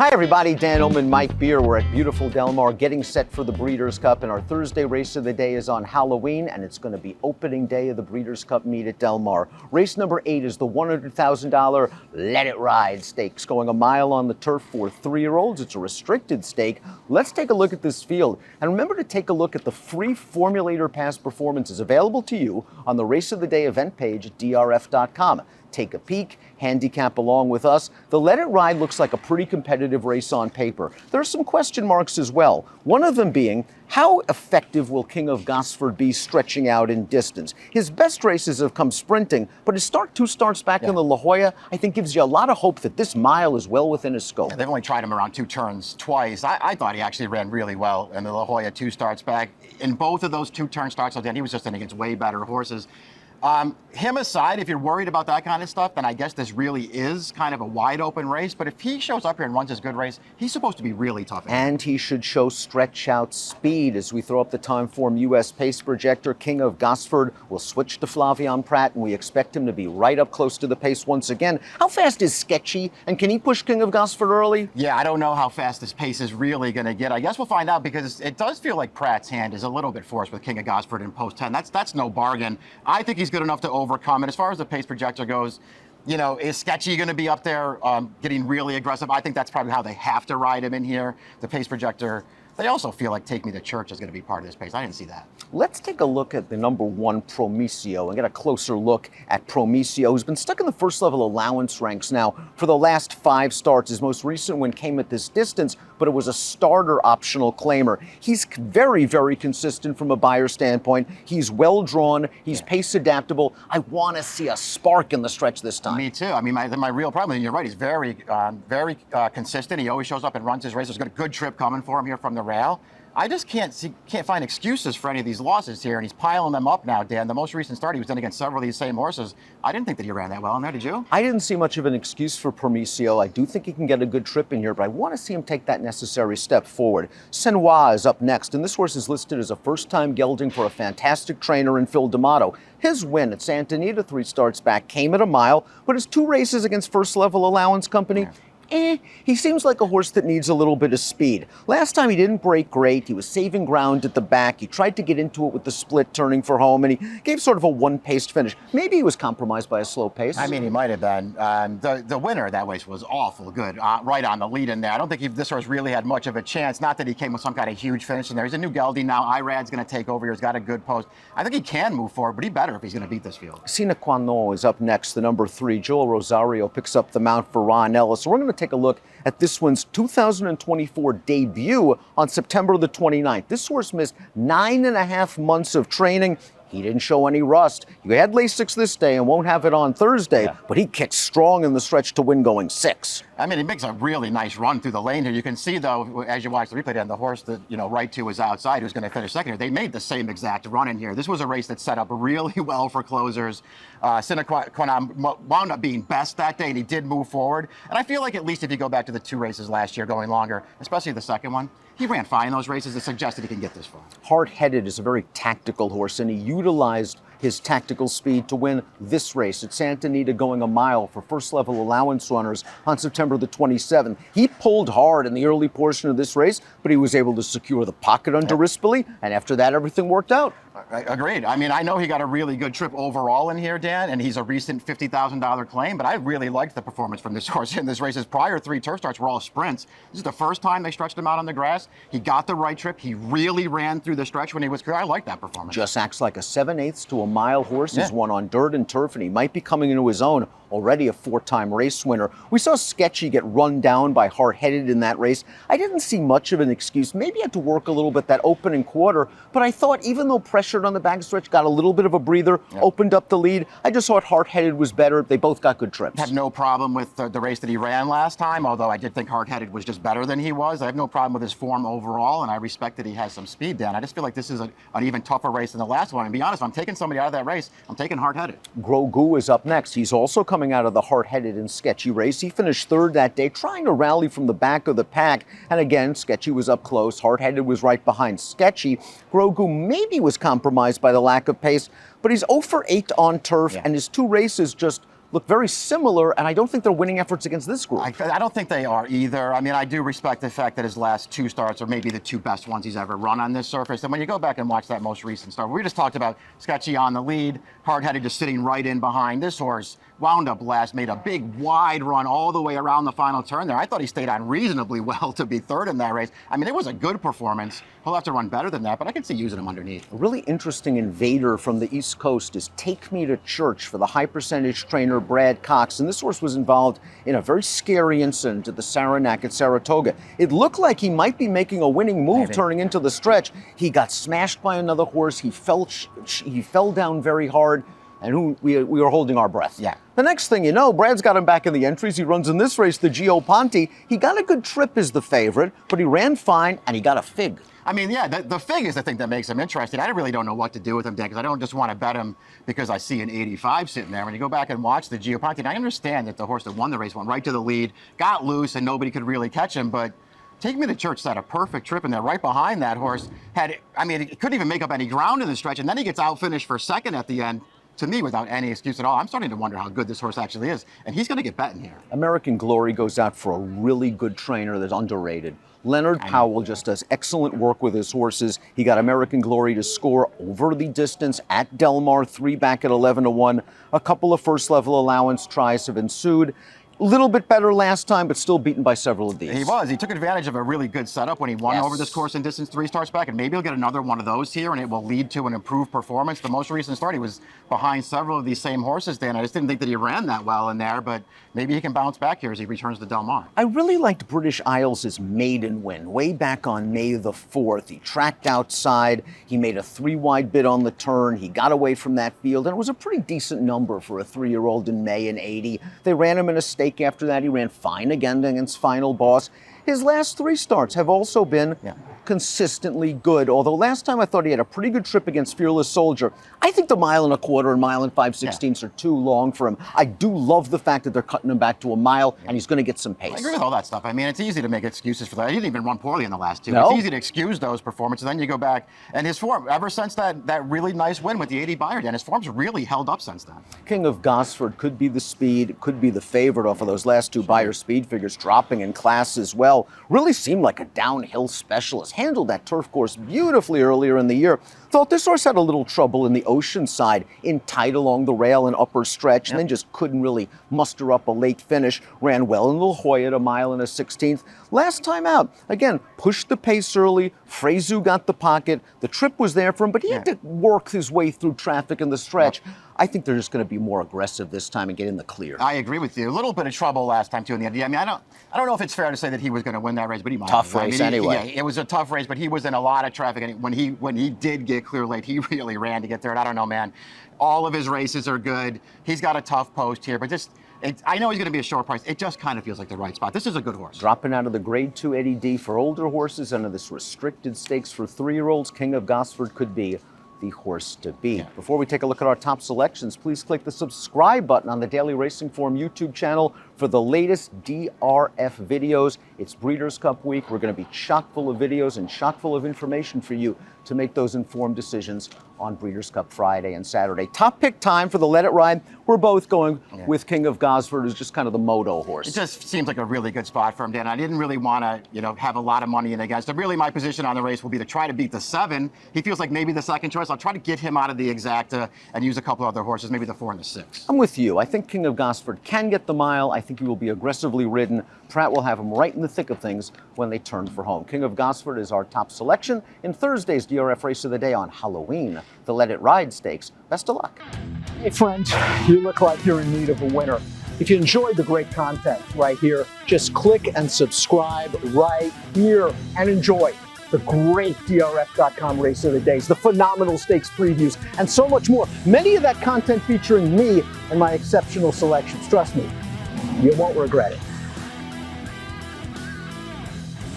Hi everybody, Dan Illman, Mike Beer. We're at beautiful Del Mar getting set for the Breeders' Cup, and our Thursday race of the day is on Halloween, and it's going to be opening day of the Breeders' Cup meet at Del Mar. Race number 8 is the $100,000 Let It Ride Stakes, going a mile on the turf for 3-year-olds. It's a restricted stake. Let's take a look at this field, and remember to take a look at the free Formulator Pass performances available to you on the Race of the Day event page at DRF.com. Take a peek, handicap along with us. The Let It Ride looks like a pretty competitive race on paper. There are some question marks as well. One of them being, how effective will King of Gosford be stretching out in distance? His best races have come sprinting, but his two starts back in the La Jolla, I think gives you a lot of hope that this mile is well within his scope. Yeah, they've only tried him around 2 turns twice. I thought he actually ran really well in the La Jolla 2 starts back. In both of those 2-turn starts, he was just in against way better horses. Him aside, if you're worried about that kind of stuff, then I guess this really is kind of a wide open race. But if he shows up here and runs his good race, he's supposed to be really tough. And he should show stretch out speed as we throw up the Timeform US pace projector. King of Gosford will switch to Flavien Prat, and we expect him to be right up close to the pace once again. How fast is Sketchy, and can he push King of Gosford early? Yeah, I don't know how fast this pace is really going to get. I guess we'll find out, because it does feel like Pratt's hand is a little bit forced with King of Gosford in post 10. That's no bargain. I think he's good enough to overcome. And as far as the pace projector goes, you know, is Sketchy going to be up there getting really aggressive? I think that's probably how they have to ride him in here. The pace projector, they also feel like Take Me to Church is going to be part of this pace. I didn't see that. Let's take a look at the number 1 Promisio and get a closer look at Promisio, who's been stuck in the first level allowance ranks now for the last 5 starts. His most recent one came at this distance, but it was a starter optional claimer. He's very, very consistent from a buyer standpoint. He's well drawn. He's pace adaptable. I want to see a spark in the stretch this time. Me too. I mean, my real problem, and you're right, he's very consistent. He always shows up and runs his race. There's got a good trip coming for him here from the rail. I just can't find excuses for any of these losses here, and he's piling them up now, Dan. The most recent start, he was in against several of these same horses. I didn't think that he ran that well in there, did you? I didn't see much of an excuse for Promisio. I do think he can get a good trip in here, but I want to see him take that necessary step forward. Senoir is up next, and this horse is listed as a first-time gelding for a fantastic trainer in Phil D'Amato. His win at Santa Anita 3 starts back came at a mile, but his 2 races against first-level allowance company, he seems like a horse that needs a little bit of speed. Last time he didn't break great. He was saving ground at the back. He tried to get into it with the split turning for home, and he gave sort of a one-paced finish. Maybe he was compromised by a slow pace. I mean, he might have been. The winner of that race was awful good, right on the lead in there. I don't think this horse really had much of a chance. Not that he came with some kind of huge finish in there. He's a new gelding now. Irad's going to take over here. He's got a good post. I think he can move forward, but he better if he's going to beat this field. Sine Qua Non is up next, the number 3. Joel Rosario picks up the mount for Ron Ellis. So we're going to take a look at this one's 2024 debut on September the 29th. This horse missed 9.5 months of training. He didn't show any rust. He had Lasix this day and won't have it on Thursday, but he kicked strong in the stretch to win going 6. I mean, he makes a really nice run through the lane here. You can see, though, as you watch the replay, Dan, the horse that, right to his outside, who's going to finish second here, they made the same exact run in here. This was a race that set up really well for closers. Sine Qua Non wound up being best that day, and he did move forward. And I feel like at least if you go back to the 2 races last year going longer, especially the second one, he ran fine in those races. It suggested he can get this far. Hard-Headed is a very tactical horse, and he utilized his tactical speed to win this race at Santa Anita going a mile for first-level allowance runners on September the 27th. He pulled hard in the early portion of this race, but he was able to secure the pocket under Rispoli, and after that, everything worked out. Agreed. I mean, I know he got a really good trip overall in here, Dan, and he's a recent $50,000 claim, but I really liked the performance from this horse in this race. His prior 3 turf starts were all sprints. This is the first time they stretched him out on the grass. He got the right trip. He really ran through the stretch when he was clear. I like that performance. Just acts like a 7/8 to a mile horse. He's won on dirt and turf, and he might be coming into his own. Already a 4-time race winner. We saw Sketchy get run down by Hard-Headed in that race. I didn't see much of an excuse. Maybe he had to work a little bit that opening quarter, but I thought even though pressured on the backstretch, got a little bit of a breather, opened up the lead. I just thought Hard-Headed was better. They both got good trips. Had no problem with the race that he ran last time, although I did think Hard-Headed was just better than he was. I have no problem with his form overall, and I respect that he has some speed, Dan. I just feel like this is an even tougher race than the last one. And to be honest, if I'm taking somebody out of that race, I'm taking Hard-Headed. Grogu is up next. He's also coming out of the Hard-Headed and Sketchy race. He finished 3rd that day, trying to rally from the back of the pack. And again, Sketchy was up close. Hard-Headed was right behind Sketchy. Grogu maybe was compromised by the lack of pace, but he's 0 for 8 on turf, and his 2 races just look very similar, and I don't think they're winning efforts against this group. I don't think they are either. I mean, I do respect the fact that his last 2 starts are maybe the 2 best ones he's ever run on this surface. And when you go back and watch that most recent start, we just talked about Sketchy on the lead, Hard-Headed just sitting right in behind. This horse wound up last, made a big wide run all the way around the final turn there. I thought he stayed on reasonably well to be third in that race. I mean, it was a good performance. He'll have to run better than that, but I can see using him underneath. A really interesting invader from the East Coast is Take Me to Church for the high percentage trainer Brad Cox. And this horse was involved in a very scary incident at the Saranac at Saratoga. It looked like he might be making a winning move turning into the stretch. He got smashed by another horse. He fell down very hard. And we were holding our breath. Yeah. The next thing you know, Brad's got him back in the entries. He runs in this race, the Gio Ponte. He got a good trip as the favorite, but he ran fine, and he got a fig. I mean, yeah, the fig is the thing that makes him interesting. I really don't know what to do with him, Dan, because I don't just want to bet him because I see an 85 sitting there. When you go back and watch the Gio Ponte, and I understand that the horse that won the race went right to the lead, got loose, and nobody could really catch him, but Take Me to Church had a perfect trip in there. Right behind that horse he couldn't even make up any ground in the stretch, and then he gets out-finished for second at the end. To me, without any excuse at all. I'm starting to wonder how good this horse actually is, and he's going to get bet in here. American Glory goes out for a really good trainer that's underrated. Leonard Powell just does excellent work with his horses. He got American Glory to score over the distance at Del Mar, 3 back at 11-1. A couple of first-level allowance tries have ensued. A little bit better last time, but still beaten by several of these. He was. He took advantage of a really good setup when he won over this course in distance 3 starts back, and maybe he'll get another one of those here, and it will lead to an improved performance. The most recent start, he was behind several of these same horses, Dan. I just didn't think that he ran that well in there, but maybe he can bounce back here as he returns to Del Mar. I really liked British Isles' maiden win way back on May the 4th. He tracked outside. He made a 3-wide bid on the turn. He got away from that field, and it was a pretty decent number for a 3-year-old in May in 80. They ran him in a stake after that. He ran fine again against Final Boss. His last 3 starts have also been consistently good, although last time I thought he had a pretty good trip against Fearless Soldier. I think the 1 1/4 and 1 5/16 are too long for him. I do love the fact that they're cutting him back to a mile, and he's going to get some pace. I agree with all that stuff. I mean, it's easy to make excuses for that. He didn't even run poorly in the last 2. No? It's easy to excuse those performances, and then you go back, and his form, ever since that really nice win with the 80 Bayard, and his form's really held up since then. King of Gosford could be the speed, could be the favorite off of those last 2 Bayer speed figures, dropping in class as well. Really seemed like a downhill specialist. Handled that turf course beautifully earlier in the year. Thought this horse had a little trouble in the ocean side, in tight along the rail and upper stretch, and then just couldn't really muster up a late finish. Ran well in La Jolla at 1 1/16. Last time out, again, pushed the pace early. Frezu got the pocket. The trip was there for him, but he had to work his way through traffic in the stretch. I think they're just going to be more aggressive this time and get in the clear. I agree with you. A little bit of trouble last time too in the end. I mean, I don't know if it's fair to say that he was going to win that race, but he might. Tough race anyway. Yeah, it was a tough race, but he was in a lot of traffic, and when he did get clear late, he really ran to get there. And I don't know, man. All of his races are good. He's got a tough post here, but I know he's going to be a short price. It just kind of feels like the right spot. This is a good horse. Dropping out of the Grade 2 Eddie D for older horses under this restricted stakes for 3-year-olds, King of Gosford could be the horse to beat. Before we take a look at our top selections, please click the subscribe button on the Daily Racing Form YouTube channel for the latest DRF videos. It's Breeders' Cup week. We're going to be chock full of videos and chock full of information for you to make those informed decisions on Breeders' Cup Friday and Saturday. Top pick time for the Let It Ride. We're both going with King of Gosford, who's just kind of the moto horse. It just seems like a really good spot for him, Dan. I didn't really want to, have a lot of money in against him. Really, my position on the race will be to try to beat the 7. He feels like maybe the second choice. I'll try to get him out of the exacta and use a couple other horses, maybe the 4 and the 6. I'm with you. I think King of Gosford can get the mile. I think he will be aggressively ridden. Pratt will have him right in the thick of things when they turn for home. King of Gosford is our top selection in Thursday's DRF Race of the Day on Halloween, the Let It Ride Stakes. Best of luck. Hey friends, you look like you're in need of a winner. If you enjoyed the great content right here, just click and subscribe right here and enjoy the great DRF.com Race of the Days, the phenomenal stakes previews, and so much more. Many of that content featuring me and my exceptional selections. Trust me, you won't regret it.